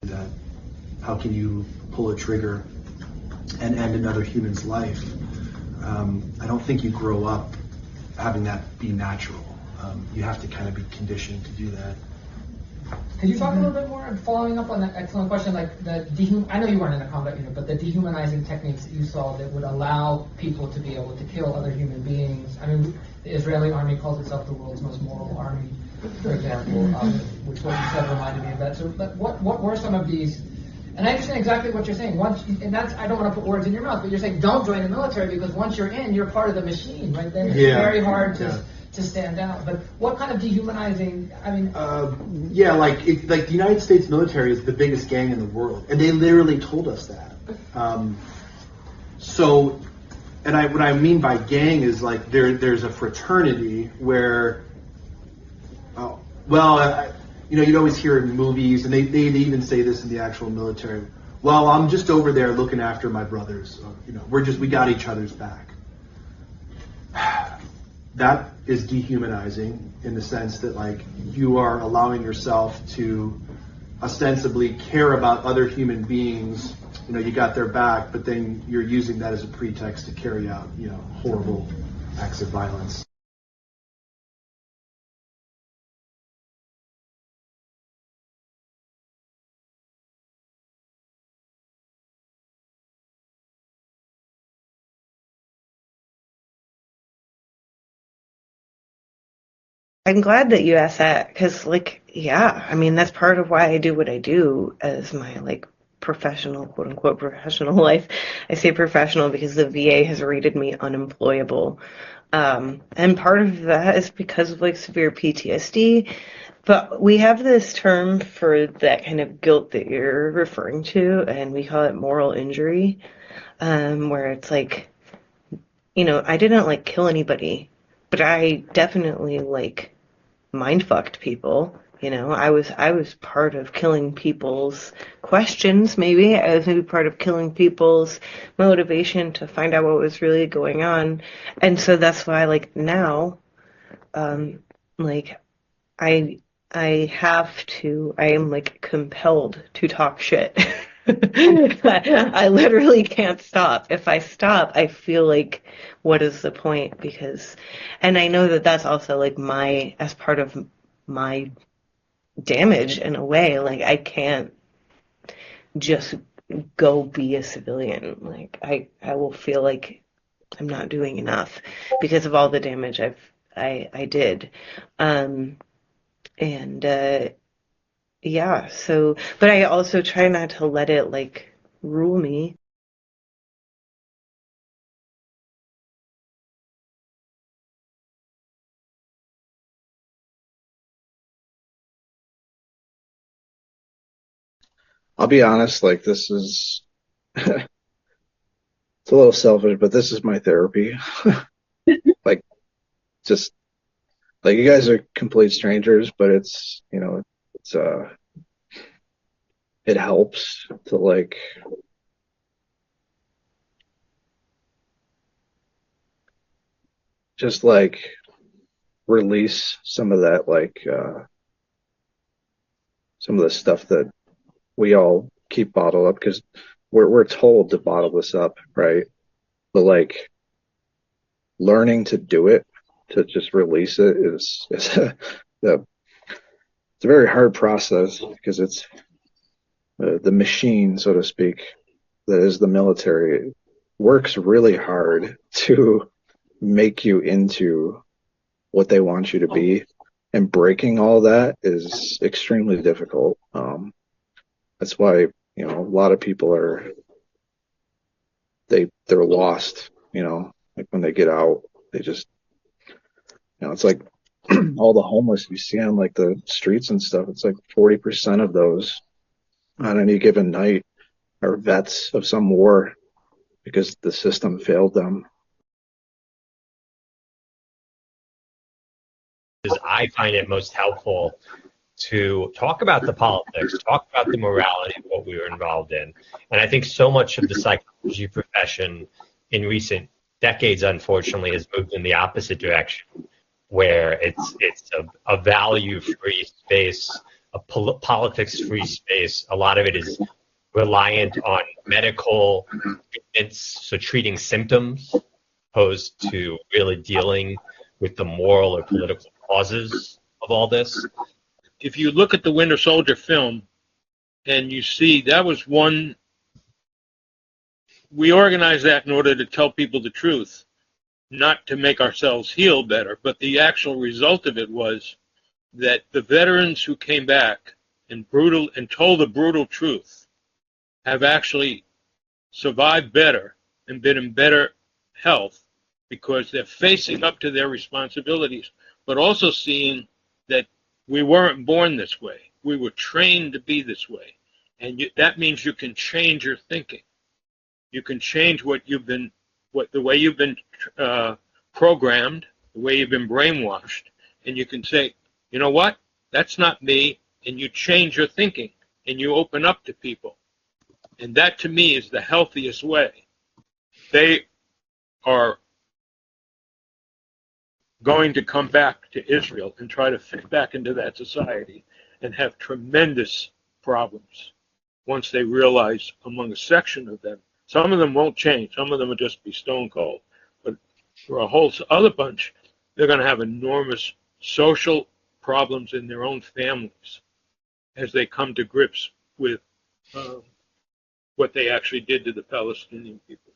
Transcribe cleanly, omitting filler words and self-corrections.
that. How can you pull a trigger and end another human's life? I don't think you grow up having that be natural. You have to kind of be conditioned to do that. Could you talk a little bit more, following up on that excellent question, like I know you weren't in a combat unit, but the dehumanizing techniques that you saw that would allow people to be able to kill other human beings. I mean, the Israeli army calls itself the world's most moral army, for example, which what you said reminded me of that. So, but what were some of these? And I understand exactly what you're saying. And that's, I don't want to put words in your mouth, but you're saying don't join the military because once you're in, you're part of the machine, right? Then it's very hard to stand out. But what kind of dehumanizing? I mean, like the United States military is the biggest gang in the world, and they literally told us that. What I mean by gang is like there's a fraternity where, you'd always hear in movies, and they even say this in the actual military. Well, I'm just over there looking after my brothers. We got each other's back. That is dehumanizing in the sense that like you are allowing yourself to ostensibly care about other human beings. You got their back, but then you're using that as a pretext to carry out, horrible acts of violence. I'm glad that you asked that because, I mean, that's part of why I do what I do as my, professional, quote unquote, professional life. I say professional because the VA has rated me unemployable. And part of that is because of, severe PTSD. But we have this term for that kind of guilt that you're referring to, and we call it moral injury, where it's I didn't, kill anybody, but I definitely, mind fucked people. I was part of killing people's questions. Maybe I was maybe part of killing people's motivation to find out what was really going on, and so that's why now, I am compelled to talk shit. I literally can't stop. If I stop, I feel what is the point? And I know that that's also as part of my damage in a way. I can't just go be a civilian. I will feel like I'm not doing enough because of all the damage I did. But I also try not to let it rule me. I'll be honest, this is it's a little selfish, but this is my therapy. Just you guys are complete strangers, but it's it helps to just release some of that some of the stuff that we all keep bottled up because we're told to bottle this up, right? But learning to do it, to just release it is it's a very hard process because it's the machine, so to speak, that is the military. It works really hard to make you into what they want you to be, and breaking all that is extremely difficult. That's why a lot of people they're lost. When they get out, they just it's all the homeless you see on the streets and stuff. It's 40% of those on any given night are vets of some war because the system failed them. I find it most helpful to talk about the politics, talk about the morality of what we were involved in. And I think so much of the psychology profession in recent decades, unfortunately, has moved in the opposite direction, where it's a value-free space a politics-free space. A lot of it is reliant on medical treatments, so treating symptoms opposed to really dealing with the moral or political causes of all this. If you look at the Winter Soldier film and you see that was one, we organized that in order to tell people the truth, not to make ourselves heal better, but the actual result of it was that the veterans who came back and told the brutal truth have actually survived better and been in better health because they're facing up to their responsibilities, but also seeing that we weren't born this way. We were trained to be this way. And that means you can change your thinking. You can change the way you've been programmed, the way you've been brainwashed, and you can say, you know what, that's not me, and you change your thinking, and you open up to people. And that, to me, is the healthiest way. They are going to come back to Israel and try to fit back into that society and have tremendous problems once they realize among a section of them. Some of them won't change. Some of them will just be stone cold. But for a whole other bunch, they're going to have enormous social problems in their own families as they come to grips with what they actually did to the Palestinian people.